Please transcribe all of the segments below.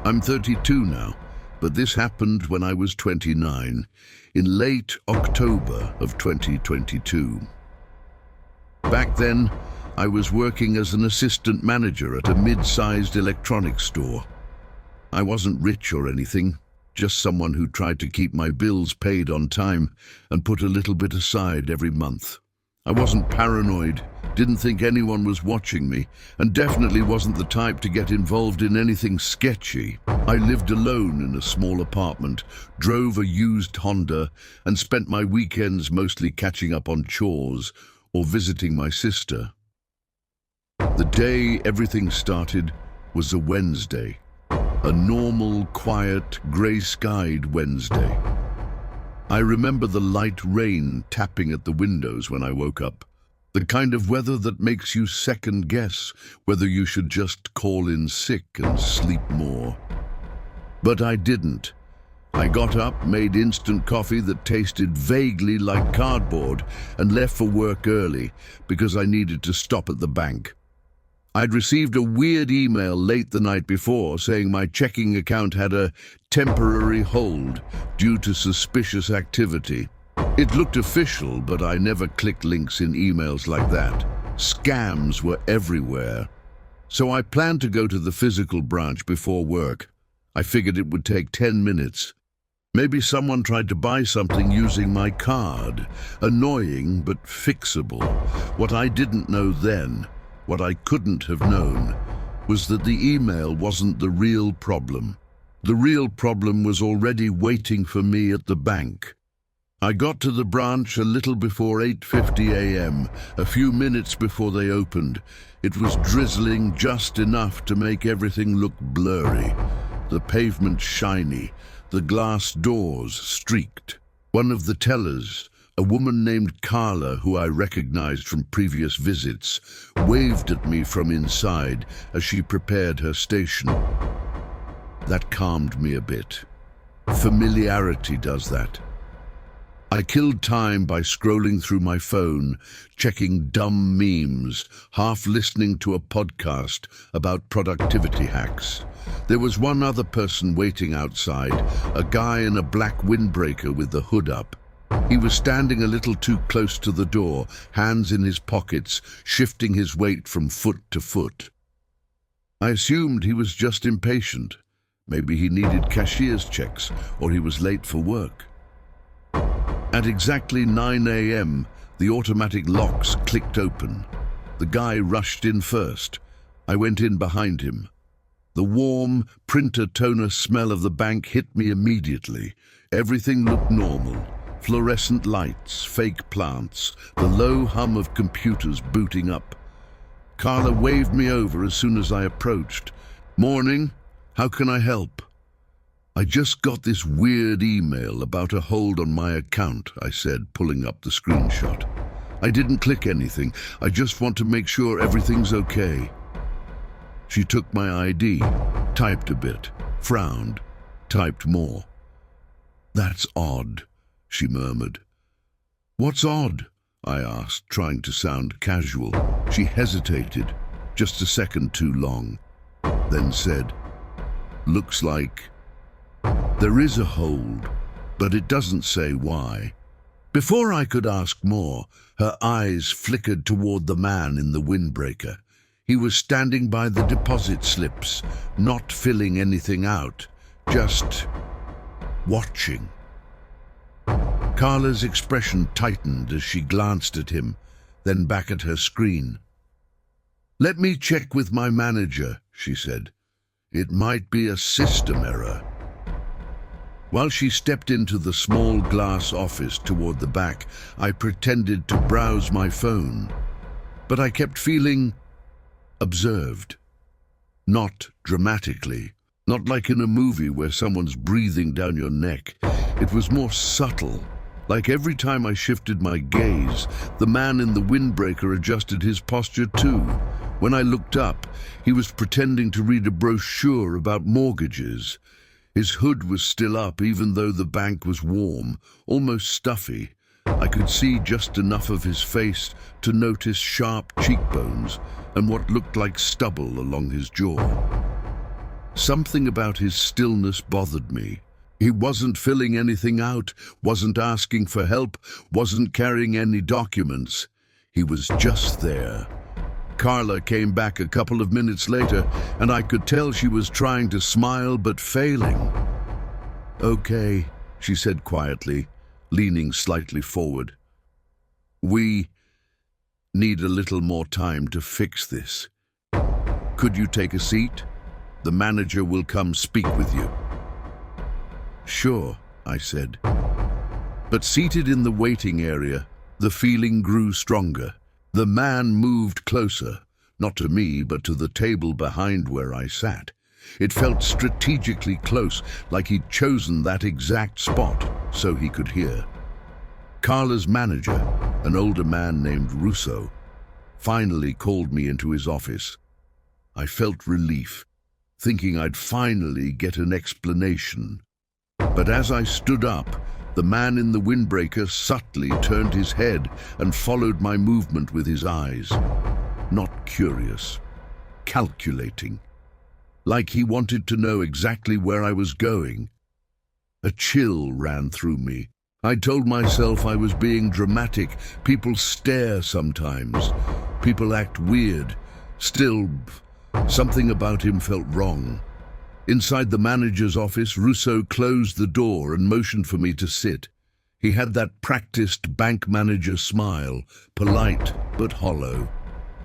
I'm 32 now, but this happened when I was 29, in late October of 2022. Back then, I was working as an assistant manager at a mid-sized electronics store. I wasn't rich or anything, just someone who tried to keep my bills paid on time and put a little bit aside every month. I wasn't paranoid, didn't think anyone was watching me, and definitely wasn't the type to get involved in anything sketchy. I lived alone in a small apartment, drove a used Honda, and spent my weekends mostly catching up on chores or visiting my sister. The day everything started was a Wednesday, a normal, quiet, grey-skied Wednesday. I remember the light rain tapping at the windows when I woke up, the kind of weather that makes you second-guess whether you should just call in sick and sleep more. But I didn't. I got up, made instant coffee that tasted vaguely like cardboard, and left for work early because I needed to stop at the bank. I'd received a weird email late the night before saying my checking account had a temporary hold due to suspicious activity. It looked official, but I never clicked links in emails like that. Scams were everywhere. So I planned to go to the physical branch before work. I figured it would take 10 minutes. Maybe someone tried to buy something using my card. Annoying, but fixable. What I didn't know then, what I couldn't have known, was that the email wasn't the real problem. The real problem was already waiting for me at the bank. I got to the branch a little before 8:50 a.m., a few minutes before they opened. It was drizzling just enough to make everything look blurry. The pavement shiny, the glass doors streaked. One of the tellers, a woman named Carla, who I recognized from previous visits, waved at me from inside as she prepared her station. That calmed me a bit. Familiarity does that. I killed time by scrolling through my phone, checking dumb memes, half listening to a podcast about productivity hacks. There was one other person waiting outside, a guy in a black windbreaker with the hood up. He was standing a little too close to the door, hands in his pockets, shifting his weight from foot to foot. I assumed he was just impatient. Maybe he needed cashier's checks, or he was late for work. At exactly 9 a.m., the automatic locks clicked open. The guy rushed in first. I went in behind him. The warm, printer-toner smell of the bank hit me immediately. Everything looked normal. Fluorescent lights, fake plants, the low hum of computers booting up. Carla waved me over as soon as I approached. "Morning, how can I help?" "I just got this weird email about a hold on my account," I said, pulling up the screenshot. "I didn't click anything. I just want to make sure everything's okay." She took my ID, typed a bit, frowned, typed more. "That's odd," she murmured. "What's odd?" I asked, trying to sound casual. She hesitated, just a second too long, then said, "Looks like there is a hold, but it doesn't say why." Before I could ask more, her eyes flickered toward the man in the windbreaker. He was standing by the deposit slips, not filling anything out, just watching. Carla's expression tightened as she glanced at him, then back at her screen. "Let me check with my manager," she said. "It might be a system error." While she stepped into the small glass office toward the back, I pretended to browse my phone. But I kept feeling observed. Not dramatically, not like in a movie where someone's breathing down your neck. It was more subtle. Like every time I shifted my gaze, the man in the windbreaker adjusted his posture too. When I looked up, he was pretending to read a brochure about mortgages. His hood was still up even though the bank was warm, almost stuffy. I could see just enough of his face to notice sharp cheekbones and what looked like stubble along his jaw. Something about his stillness bothered me. He wasn't filling anything out, wasn't asking for help, wasn't carrying any documents. He was just there. Carla came back a couple of minutes later, and I could tell she was trying to smile but failing. "Okay," she said quietly, leaning slightly forward. "We need a little more time to fix this. Could you take a seat? The manager will come speak with you." "Sure," I said. But seated in the waiting area, the feeling grew stronger. The man moved closer, not to me, but to the table behind where I sat. It felt strategically close, like he'd chosen that exact spot so he could hear. Carla's manager, an older man named Russo, finally called me into his office. I felt relief, thinking I'd finally get an explanation. But as I stood up, the man in the windbreaker subtly turned his head and followed my movement with his eyes. Not curious, calculating. Like he wanted to know exactly where I was going. A chill ran through me. I told myself I was being dramatic. People stare sometimes. People act weird. Still, something about him felt wrong. Inside the manager's office, Russo closed the door and motioned for me to sit. He had that practiced bank manager smile, polite but hollow.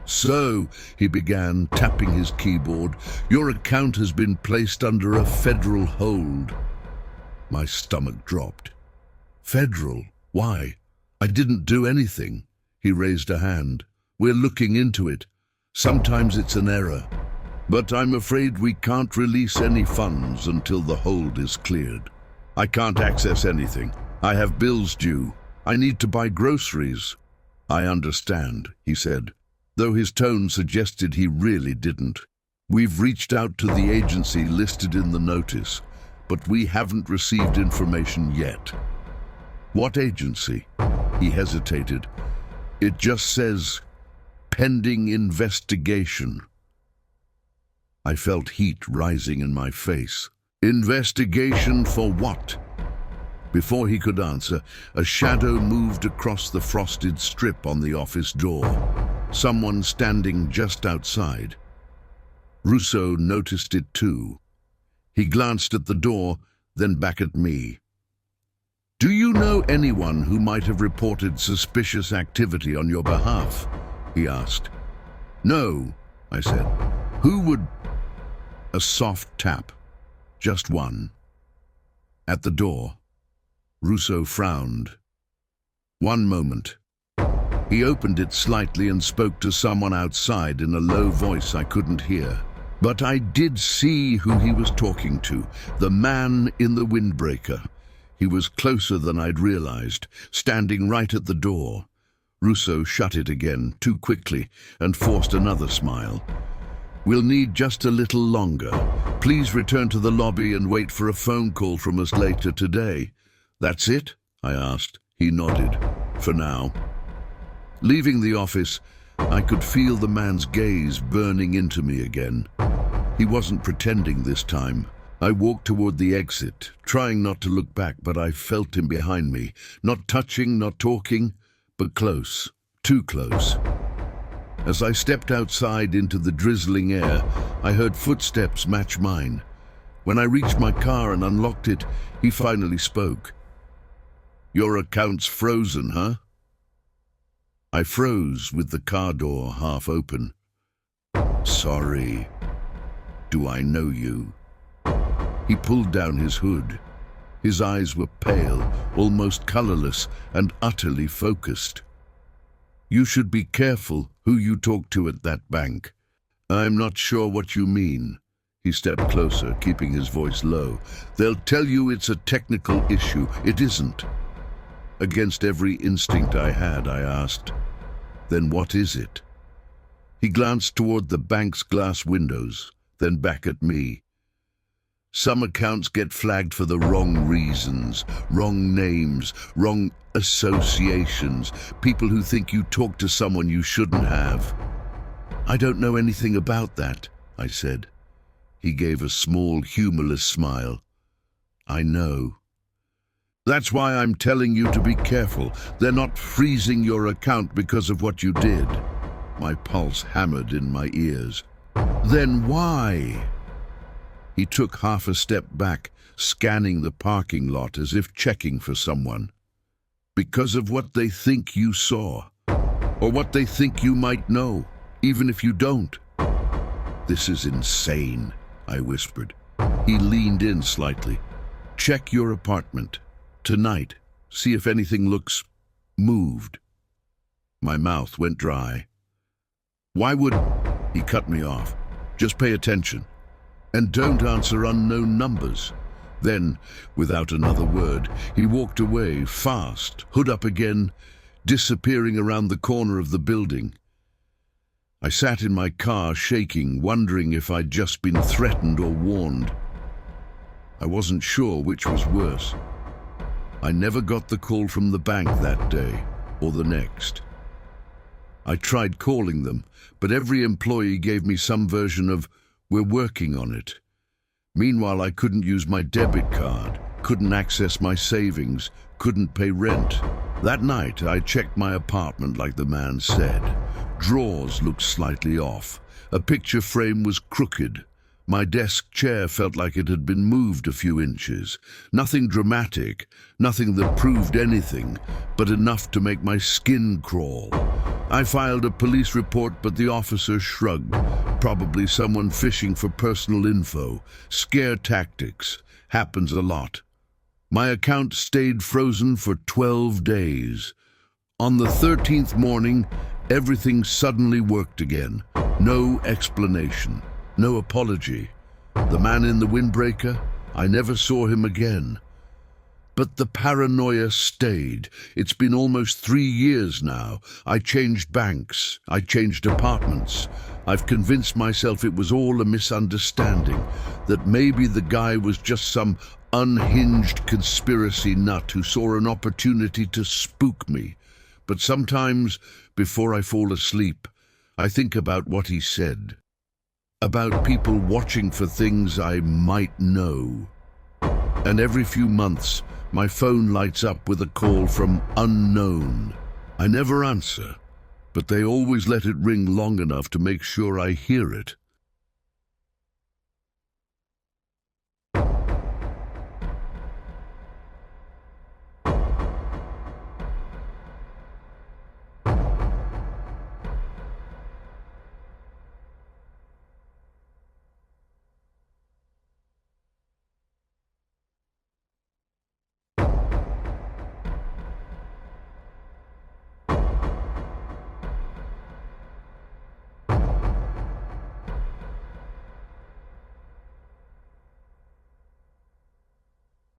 "So," he began, tapping his keyboard, "your account has been placed under a federal hold." My stomach dropped. "Federal? Why? I didn't do anything." He raised a hand. "We're looking into it. Sometimes it's an error. But I'm afraid we can't release any funds until the hold is cleared. I can't access anything. I have bills due. I need to buy groceries." "I understand," he said, though his tone suggested he really didn't. "We've reached out to the agency listed in the notice, but we haven't received information yet." "What agency?" He hesitated. "It just says, pending investigation." I felt heat rising in my face. "Investigation for what?" Before he could answer, a shadow moved across the frosted strip on the office door. Someone standing just outside. Russo noticed it too. He glanced at the door, then back at me. "Do you know anyone who might have reported suspicious activity on your behalf?" he asked. "No," I said. "Who would—" A soft tap. Just one. At the door. Russo frowned. "One moment." He opened it slightly and spoke to someone outside in a low voice I couldn't hear. But I did see who he was talking to, the man in the windbreaker. He was closer than I'd realized, standing right at the door. Russo shut it again, too quickly, and forced another smile. "We'll need just a little longer. Please return to the lobby and wait for a phone call from us later today." "That's it?" I asked. He nodded. "For now." Leaving the office, I could feel the man's gaze burning into me again. He wasn't pretending this time. I walked toward the exit, trying not to look back, but I felt him behind me. Not touching, not talking, but close. Too close. As I stepped outside into the drizzling air, I heard footsteps match mine. When I reached my car and unlocked it, he finally spoke. "Your account's frozen, huh?" I froze with the car door half open. "Sorry. Do I know you?" He pulled down his hood. His eyes were pale, almost colorless, and utterly focused. "You should be careful who you talk to at that bank." "I'm not sure what you mean." He stepped closer, keeping his voice low. "They'll tell you it's a technical issue. It isn't." Against every instinct I had, I asked, "Then what is it?" He glanced toward the bank's glass windows, then back at me. "Some accounts get flagged for the wrong reasons, wrong names, wrong associations, people who think you talk to someone you shouldn't have." "I don't know anything about that," I said. He gave a small, humorless smile. I know. That's why I'm telling you to be careful. They're not freezing your account because of what you did. My pulse hammered in my ears. Then why? He took half a step back, scanning the parking lot as if checking for someone. Because of what they think you saw, or what they think you might know, even if you don't. This is insane, I whispered. He leaned in slightly. Check your apartment. Tonight, see if anything looks moved. My mouth went dry. Why would... He cut me off. Just pay attention. And don't answer unknown numbers. Then, without another word, he walked away, fast, hood up again, disappearing around the corner of the building. I sat in my car, shaking, wondering if I'd just been threatened or warned. I wasn't sure which was worse. I never got the call from the bank that day, or the next. I tried calling them, but every employee gave me some version of, "We're working on it." Meanwhile, I couldn't use my debit card, couldn't access my savings, couldn't pay rent. That night, I checked my apartment like the man said. Drawers looked slightly off. A picture frame was crooked. My desk chair felt like it had been moved a few inches. Nothing dramatic, nothing that proved anything, but enough to make my skin crawl. I filed a police report, but the officer shrugged. Probably someone fishing for personal info. Scare tactics. Happens a lot. My account stayed frozen for 12 days. On the 13th morning, everything suddenly worked again. No explanation. No apology. The man in the windbreaker, I never saw him again. But the paranoia stayed. It's been almost 3 years now. I changed banks. I changed apartments. I've convinced myself it was all a misunderstanding, that maybe the guy was just some unhinged conspiracy nut who saw an opportunity to spook me. But sometimes, before I fall asleep, I think about what he said. About people watching for things I might know. And every few months, my phone lights up with a call from unknown. I never answer, but they always let it ring long enough to make sure I hear it.